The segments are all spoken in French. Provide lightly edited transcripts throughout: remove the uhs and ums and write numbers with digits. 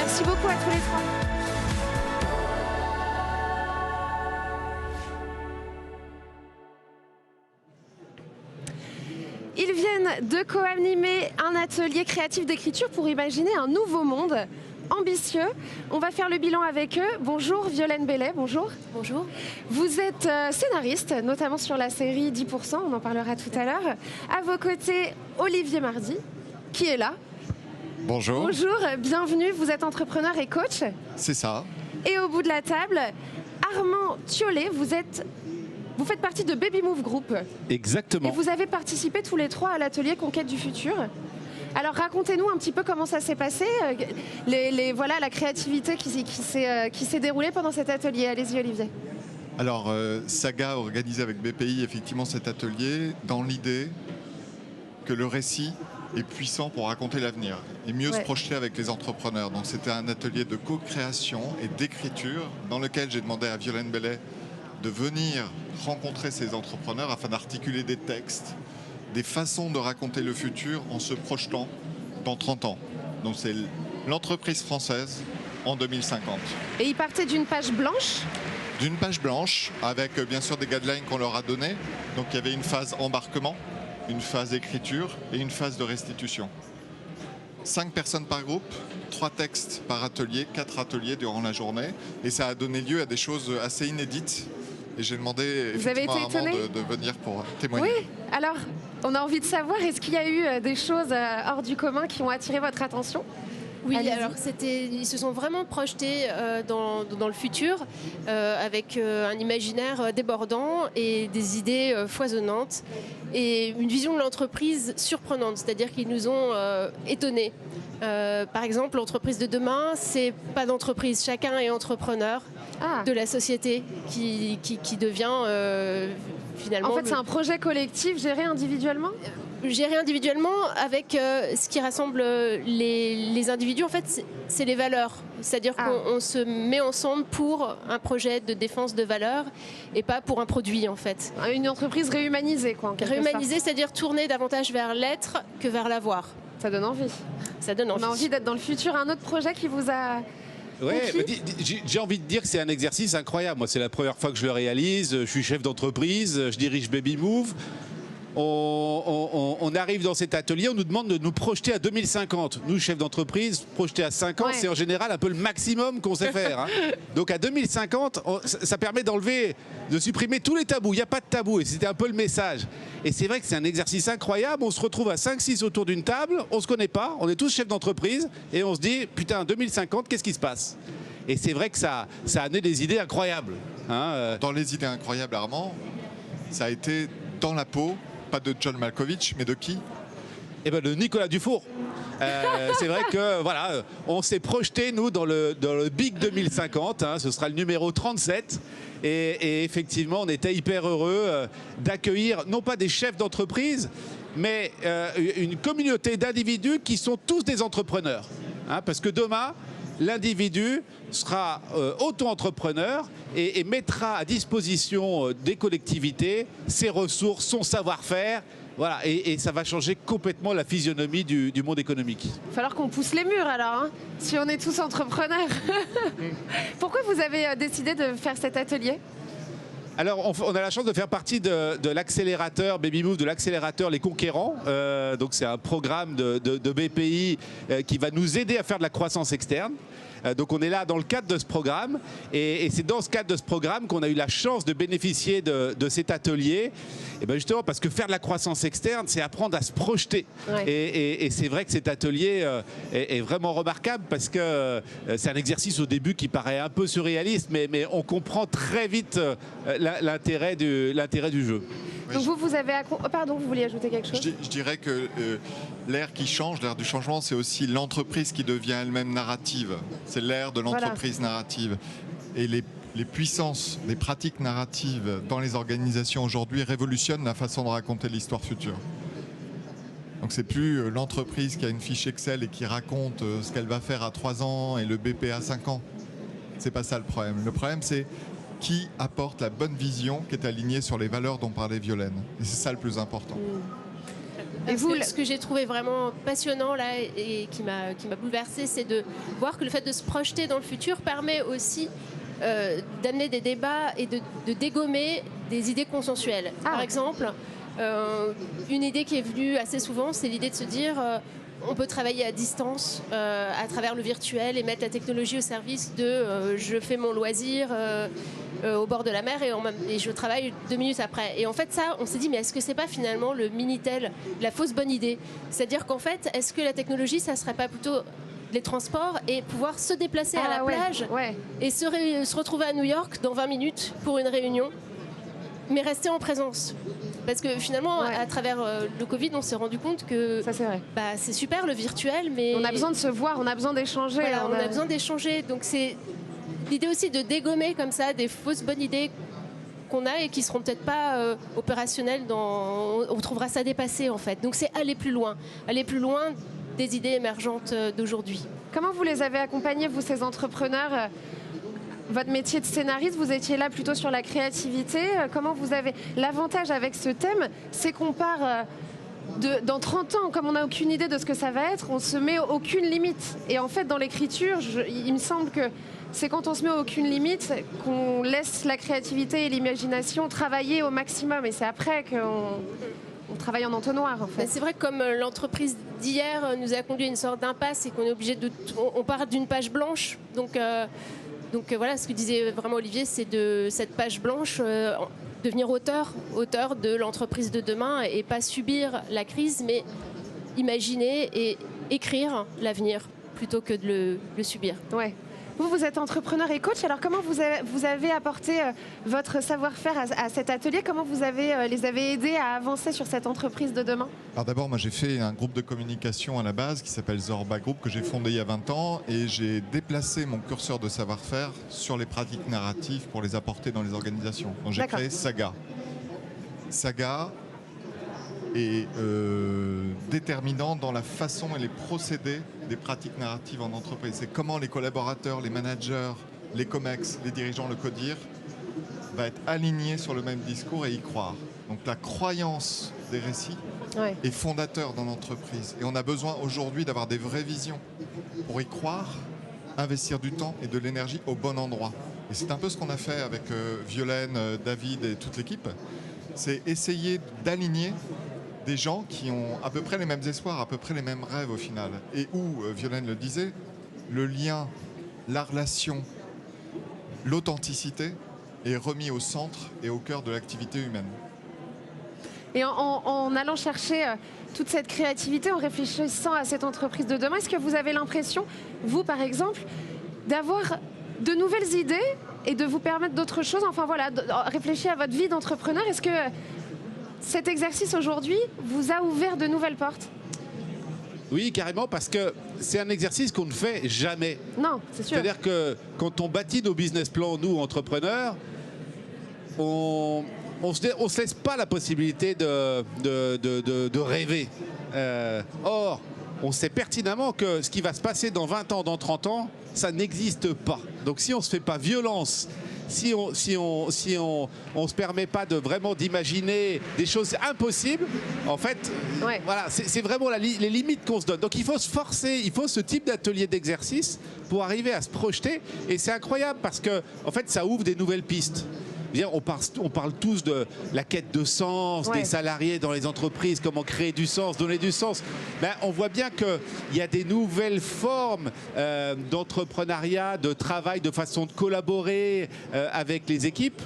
Merci beaucoup à tous les trois. Ils viennent de co-animer un atelier créatif d'écriture pour imaginer un nouveau monde ambitieux. On va faire le bilan avec eux. Bonjour Violaine Bellet, bonjour. Bonjour. Vous êtes scénariste, notamment sur la série 10%, on en parlera tout à l'heure. À vos côtés, Olivier Mardy, qui est là. Bonjour. Bonjour, bienvenue, vous êtes entrepreneur et coach. C'est ça. Et au bout de la table, Armand Thiollet, vous faites partie de Baby Move Group. Exactement. Et vous avez participé tous les trois à l'atelier Conquête du futur. Alors racontez-nous un petit peu comment ça s'est passé, voilà, la créativité qui s'est déroulée pendant cet atelier. Allez-y Olivier. Alors, Saga a organisé avec BPI effectivement cet atelier dans l'idée que le récit est puissant pour raconter l'avenir et mieux se projeter avec les entrepreneurs. Donc c'était un atelier de co-création et d'écriture dans lequel j'ai demandé à Violaine Bellet de venir rencontrer ces entrepreneurs afin d'articuler des textes, des façons de raconter le futur en se projetant dans 30 ans. Donc c'est l'entreprise française en 2050. Et ils partaient d'une page blanche? D'une page blanche avec bien sûr des guidelines qu'on leur a données. Donc il y avait une phase embarquement, une phase écriture et une phase de restitution. 5 personnes par groupe, 3 textes par atelier, 4 ateliers durant la journée. Et ça a donné lieu à des choses assez inédites. Et j'ai demandé effectivement à Armand de venir pour témoigner. Oui, alors on a envie de savoir, est-ce qu'il y a eu des choses hors du commun qui ont attiré votre attention? Oui, alors ils se sont vraiment projetés dans le futur avec un imaginaire débordant et des idées foisonnantes et une vision de l'entreprise surprenante, c'est-à-dire qu'ils nous ont étonnés. Par exemple, l'entreprise de demain, c'est pas d'entreprise, chacun est entrepreneur de la société qui devient finalement... En fait, c'est un projet collectif géré individuellement? Gérer individuellement avec ce qui rassemble les individus, en fait, c'est les valeurs. C'est-à-dire qu'on se met ensemble pour un projet de défense de valeurs et pas pour un produit, en fait. Une entreprise réhumanisée, quoi. Réhumanisée, c'est-à-dire tourner davantage vers l'être que vers l'avoir. Ça donne envie. Ça donne envie. On a envie d'être dans le futur. Un autre projet qui vous a... Ouais, j'ai envie de dire que c'est un exercice incroyable. Moi, c'est la première fois que je le réalise. Je suis chef d'entreprise, je dirige Baby Move. On arrive dans cet atelier, on nous demande de nous projeter à 2050. Nous, chefs d'entreprise, projeter à 5 ans, c'est en général un peu le maximum qu'on sait faire. Hein. Donc à 2050, ça permet de supprimer tous les tabous. Il n'y a pas de tabou et c'était un peu le message. Et c'est vrai que c'est un exercice incroyable. On se retrouve à 5-6 autour d'une table, on ne se connaît pas, on est tous chefs d'entreprise et on se dit, putain, 2050, qu'est-ce qui se passe? Et c'est vrai que ça a amené des idées incroyables. Hein. Dans les idées incroyables, Armand, ça a été dans la peau, pas de John Malkovich, mais de qui? Eh ben de Nicolas Dufour. C'est vrai que voilà, on s'est projeté nous dans le Big 2050. Hein, ce sera le numéro 37. Et effectivement, on était hyper heureux d'accueillir non pas des chefs d'entreprise, mais une communauté d'individus qui sont tous des entrepreneurs. Hein, parce que demain, l'individu sera auto-entrepreneur et mettra à disposition des collectivités ses ressources, son savoir-faire. Voilà, et ça va changer complètement la physionomie du monde économique. Il va falloir qu'on pousse les murs alors, hein, si on est tous entrepreneurs. Pourquoi vous avez décidé de faire cet atelier ? Alors, on a la chance de faire partie de l'accélérateur Baby Move, de l'accélérateur Les Conquérants. Donc, c'est un programme de BPI qui va nous aider à faire de la croissance externe. Donc, on est là dans le cadre de ce programme. Et c'est dans ce cadre de ce programme qu'on a eu la chance de bénéficier de cet atelier. Et bien justement, parce que faire de la croissance externe, c'est apprendre à se projeter. Ouais. Et c'est vrai que cet atelier est vraiment remarquable parce que c'est un exercice au début qui paraît un peu surréaliste, mais on comprend très vite l'intérêt du jeu. Donc vous avez... Pardon, vous vouliez ajouter quelque chose? Je dirais que l'ère qui change, l'ère du changement, c'est aussi l'entreprise qui devient elle-même narrative. C'est l'ère de l'entreprise narrative. Et les puissances, les pratiques narratives dans les organisations aujourd'hui révolutionnent la façon de raconter l'histoire future. Donc c'est plus l'entreprise qui a une fiche Excel et qui raconte ce qu'elle va faire à 3 ans et le BP à 5 ans. C'est pas ça le problème. Le problème, c'est qui apporte la bonne vision qui est alignée sur les valeurs dont parlait Violaine. Et c'est ça le plus important. Et vous, ce que j'ai trouvé vraiment passionnant là et qui m'a bouleversée, c'est de voir que le fait de se projeter dans le futur permet aussi d'amener des débats et de dégommer des idées consensuelles. Par exemple, une idée qui est venue assez souvent, c'est l'idée de se dire on peut travailler à distance à travers le virtuel et mettre la technologie au service de je fais mon loisir au bord de la mer et je travaille 2 minutes après. Et en fait ça, on s'est dit mais est-ce que c'est pas finalement le Minitel, la fausse bonne idée? C'est-à-dire qu'en fait, est-ce que la technologie, ça serait pas plutôt les transports et pouvoir se déplacer à la plage et se retrouver à New York dans 20 minutes pour une réunion, mais rester en présence. Parce que finalement, à travers le Covid, on s'est rendu compte que c'est super le virtuel, mais on a besoin de se voir, on a besoin d'échanger. Voilà, on a besoin d'échanger. Donc c'est l'idée aussi de dégommer comme ça des fausses bonnes idées qu'on a et qui seront peut-être pas opérationnelles. On trouvera ça dépassé en fait. Donc c'est aller plus loin des idées émergentes d'aujourd'hui. Comment vous les avez accompagnés, vous, ces entrepreneurs? Votre métier de scénariste, vous étiez là plutôt sur la créativité. Comment vous avez... L'avantage avec ce thème, c'est qu'on part dans 30 ans, comme on n'a aucune idée de ce que ça va être, on se met aucune limite. Et en fait, dans l'écriture, il me semble que c'est quand on se met aucune limite qu'on laisse la créativité et l'imagination travailler au maximum. Et c'est après qu'on travaille en entonnoir, en fait. C'est vrai que comme l'entreprise d'hier nous a conduit à une sorte d'impasse et qu'on est obligé de... On part d'une page blanche, donc voilà, ce que disait vraiment Olivier, c'est de cette page blanche, devenir auteur de l'entreprise de demain et pas subir la crise, mais imaginer et écrire l'avenir plutôt que de le subir. Ouais. Vous êtes entrepreneur et coach, alors comment vous avez apporté votre savoir-faire à cet atelier? Comment vous les avez aidés à avancer sur cette entreprise de demain? Alors d'abord, moi j'ai fait un groupe de communication à la base qui s'appelle Zorba Group, que j'ai fondé il y a 20 ans, et j'ai déplacé mon curseur de savoir-faire sur les pratiques narratives pour les apporter dans les organisations. Donc j'ai créé Saga. Saga est déterminant dans la façon et les procédés des pratiques narratives en entreprise. C'est comment les collaborateurs, les managers, les COMEX, les dirigeants, le CODIR va être aligné sur le même discours et y croire. Donc la croyance des récits est fondateur dans l'entreprise. Et on a besoin aujourd'hui d'avoir des vraies visions pour y croire, investir du temps et de l'énergie au bon endroit. Et c'est un peu ce qu'on a fait avec Violaine, David et toute l'équipe. C'est essayer d'aligner des gens qui ont à peu près les mêmes espoirs, à peu près les mêmes rêves au final. Et où, Violaine le disait, le lien, la relation, l'authenticité est remis au centre et au cœur de l'activité humaine. Et en allant chercher toute cette créativité, en réfléchissant à cette entreprise de demain, est-ce que vous avez l'impression, vous par exemple, d'avoir de nouvelles idées et de vous permettre d'autres choses? Enfin voilà, réfléchir à votre vie d'entrepreneur. Est-ce que cet exercice aujourd'hui vous a ouvert de nouvelles portes? Oui, carrément, parce que c'est un exercice qu'on ne fait jamais. Non, c'est sûr. C'est-à-dire que quand on bâtit nos business plans, nous, entrepreneurs, on se laisse pas la possibilité de rêver. Or, on sait pertinemment que ce qui va se passer dans 20 ans, dans 30 ans, ça n'existe pas. Donc si on ne se fait pas violence, si on se permet pas de vraiment d'imaginer des choses impossibles, en fait, voilà, c'est vraiment les limites qu'on se donne. Donc il faut se forcer, il faut ce type d'atelier d'exercice pour arriver à se projeter. Et c'est incroyable parce que, en fait, ça ouvre des nouvelles pistes. On parle tous de la quête de sens, des salariés dans les entreprises, comment créer du sens, donner du sens. Ben, on voit bien qu'il y a des nouvelles formes d'entrepreneuriat, de travail, de façon de collaborer avec les équipes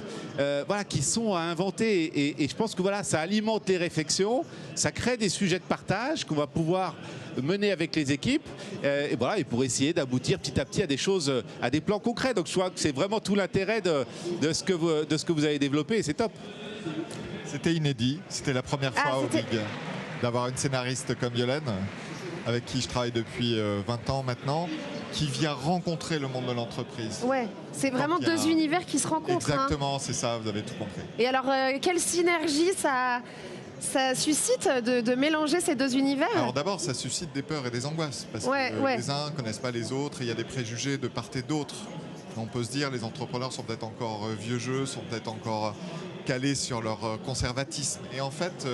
voilà, qui sont à inventer. Et je pense que voilà, ça alimente les réflexions, ça crée des sujets de partage qu'on va pouvoir mener avec les équipes et voilà, et pour essayer d'aboutir petit à petit à des choses, à des plans concrets. Donc je crois que c'est vraiment tout l'intérêt de ce que vous avez développé et c'est top. C'était inédit, c'était la première fois au Big d'avoir une scénariste comme Violaine, avec qui je travaille depuis 20 ans maintenant, qui vient rencontrer le monde de l'entreprise. Ouais, c'est vraiment deux univers qui se rencontrent. Exactement, c'est ça, vous avez tout compris. Et alors, quelle synergie ça suscite de mélanger ces deux univers? Alors d'abord, ça suscite des peurs et des angoisses, parce que les uns ne connaissent pas les autres, et il y a des préjugés de part et d'autre. On peut se dire, les entrepreneurs sont peut-être encore vieux jeux, sont peut-être encore calés sur leur conservatisme. Et en fait,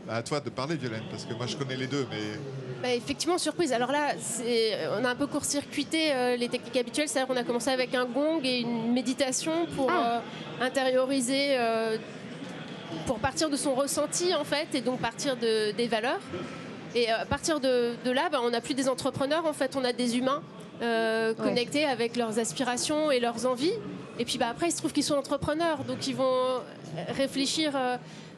à toi de parler, Violaine, parce que moi je connais les deux, mais... Bah, effectivement, surprise. Alors là, on a un peu court-circuité les techniques habituelles, c'est-à-dire qu'on a commencé avec un gong et une méditation pour intérioriser, pour partir de son ressenti en fait, et donc partir des valeurs. Et à partir de là, on n'a plus des entrepreneurs, en fait, on a des humains connectés avec leurs aspirations et leurs envies. Et puis après, il se trouve qu'ils sont entrepreneurs, donc ils vont réfléchir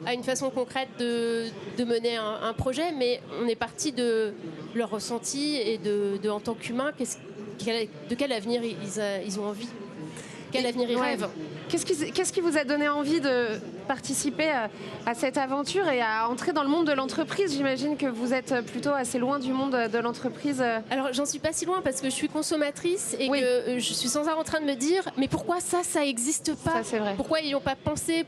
à une façon concrète de mener un projet, mais on est parti de leur ressenti et en tant qu'humains, de quel avenir ils ont envie, quel avenir ils rêvent. Qu'est-ce qui vous a donné envie de participer à cette aventure et à entrer dans le monde de l'entreprise? J'imagine que vous êtes plutôt assez loin du monde de l'entreprise. Alors, j'en suis pas si loin parce que je suis consommatrice et que je suis sans arrêt en train de me dire mais pourquoi ça n'existe pas? Ça, c'est vrai. Pourquoi ils n'y ont pas pensé?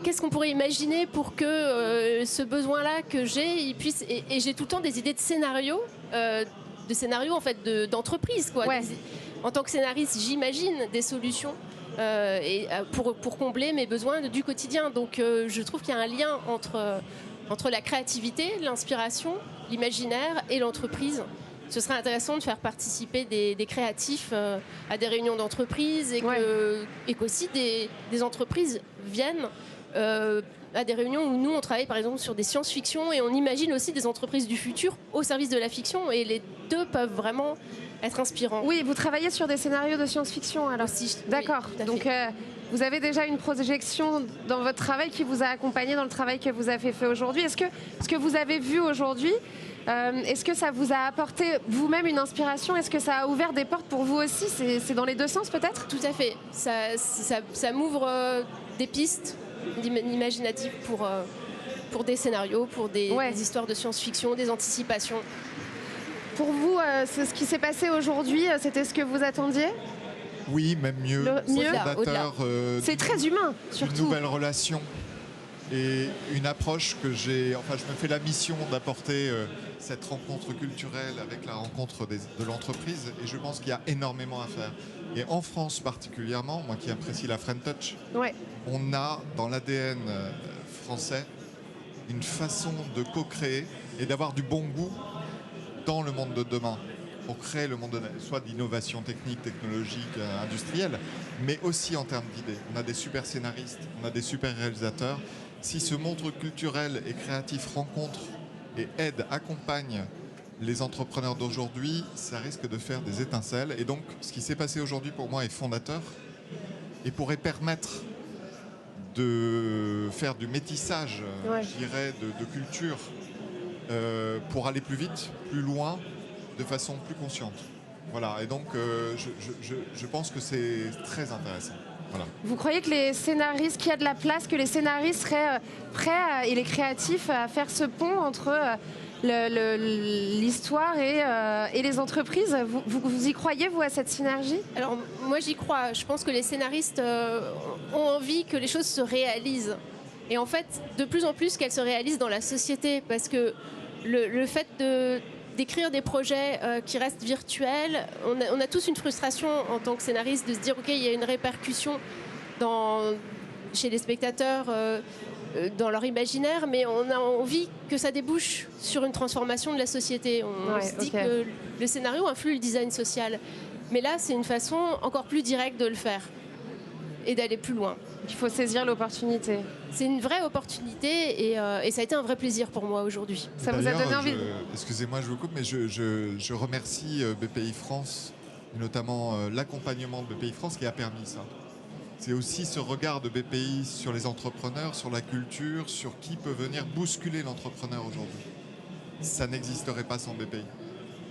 Qu'est-ce qu'on pourrait imaginer pour que ce besoin-là que j'ai, il puisse... Et j'ai tout le temps des idées de scénarios, en fait, d'entreprise, quoi. Ouais. En tant que scénariste, j'imagine des solutions pour combler mes besoins du quotidien. Donc je trouve qu'il y a un lien entre la créativité, l'inspiration, l'imaginaire et l'entreprise. Ce serait intéressant de faire participer des créatifs à des réunions d'entreprise et qu'aussi des entreprises viennent à des réunions où nous on travaille par exemple sur des science-fiction et on imagine aussi des entreprises du futur au service de la fiction, et les deux peuvent vraiment être inspirants. Oui, vous travaillez sur des scénarios de science-fiction alors. Aussi, D'accord. Oui, donc vous avez déjà une projection dans votre travail qui vous a accompagné dans le travail que vous avez fait aujourd'hui. Est-ce que ce que vous avez vu aujourd'hui, est-ce que ça vous a apporté vous-même une inspiration? Est-ce que ça a ouvert des portes pour vous aussi? C'est dans les deux sens peut-être? Tout à fait. Ça m'ouvre des pistes imaginatives pour des scénarios, pour des histoires de science-fiction, des anticipations. Pour vous, ce qui s'est passé aujourd'hui, c'était ce que vous attendiez? Oui, même mieux. Au-delà. C'est très humain, surtout. Une nouvelle relation et une approche que j'ai... Enfin, je me fais la mission d'apporter cette rencontre culturelle avec la rencontre de l'entreprise, et je pense qu'il y a énormément à faire. Et en France particulièrement, moi qui apprécie la French Touch, on a dans l'ADN français une façon de co-créer et d'avoir du bon goût dans le monde de demain, pour créer le monde soit d'innovation technique, technologique, industrielle, mais aussi en termes d'idées. On a des super scénaristes, on a des super réalisateurs. Si ce monde culturel et créatif rencontre et aide, accompagne les entrepreneurs d'aujourd'hui, ça risque de faire des étincelles. Et donc, ce qui s'est passé aujourd'hui pour moi est fondateur et pourrait permettre de faire du métissage, je dirais, de culture pour aller plus vite, plus loin, de façon plus consciente. Voilà, et donc je pense que c'est très intéressant. Voilà. Vous croyez que les scénaristes, qu'il y a de la place, que les scénaristes seraient prêts et les créatifs à faire ce pont entre l'histoire et les entreprises? Vous y croyez, vous, à cette synergie? Alors, moi, j'y crois. Je pense que les scénaristes ont envie que les choses se réalisent. Et en fait, de plus en plus, qu'elles se réalisent dans la société. Parce que le fait d'écrire des projets qui restent virtuels, on a tous une frustration en tant que scénariste de se dire, OK, il y a une répercussion chez les spectateurs, dans leur imaginaire, mais on a envie que ça débouche sur une transformation de la société. On se dit que le scénario influe le design social. Mais là, c'est une façon encore plus directe de le faire et d'aller plus loin. Il faut saisir l'opportunité. C'est une vraie opportunité et ça a été un vrai plaisir pour moi aujourd'hui. Ça vous a donné envie Excusez-moi, je vous coupe, mais je remercie BPI France, notamment l'accompagnement de BPI France qui a permis ça. C'est aussi ce regard de BPI sur les entrepreneurs, sur la culture, sur qui peut venir bousculer l'entrepreneur aujourd'hui. Ça n'existerait pas sans BPI.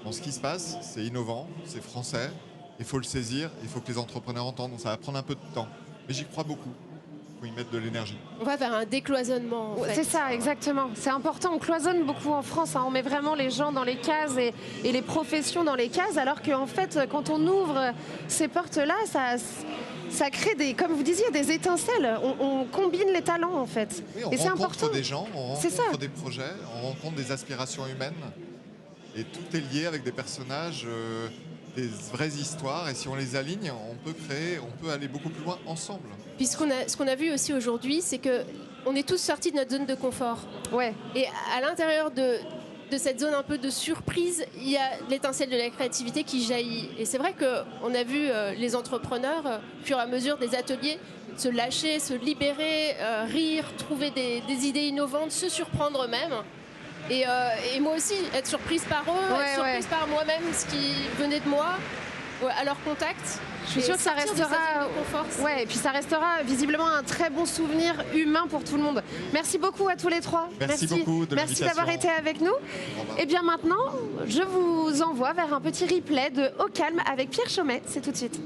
Bon, ce qui se passe, c'est innovant, c'est français, il faut le saisir, il faut que les entrepreneurs entendent. Ça va prendre un peu de temps, mais j'y crois beaucoup. Il faut y mettre de l'énergie. On va vers un décloisonnement. En fait. C'est ça, exactement. C'est important. On cloisonne beaucoup en France. On met vraiment les gens dans les cases et les professions dans les cases, alors qu'en fait, quand on ouvre ces portes-là, ça crée comme vous disiez, des étincelles. On combine les talents, en fait. Oui, on et c'est rencontre important. des gens, on rencontre des projets, on rencontre des aspirations humaines. Et tout est lié avec des personnages des vraies histoires et si on les aligne, on peut aller beaucoup plus loin ensemble. Puis ce qu'on a vu aussi aujourd'hui, c'est que on est tous sortis de notre zone de confort. Ouais. Et à l'intérieur de cette zone un peu de surprise, il y a l'étincelle de la créativité qui jaillit. Et c'est vrai qu'on a vu les entrepreneurs, au fur et à mesure des ateliers, se lâcher, se libérer, rire, trouver des idées innovantes, se surprendre eux-mêmes. Et moi aussi, être surprise par eux, être surprise par moi-même, ce qui venait de moi, à leur contact. Je suis sûre que ça restera, et puis ça restera visiblement un très bon souvenir humain pour tout le monde. Merci beaucoup à tous les trois. Merci beaucoup de Merci d'avoir été avec nous. Et bien maintenant, je vous envoie vers un petit replay de Au calme avec Pierre Chaumet. C'est tout de suite.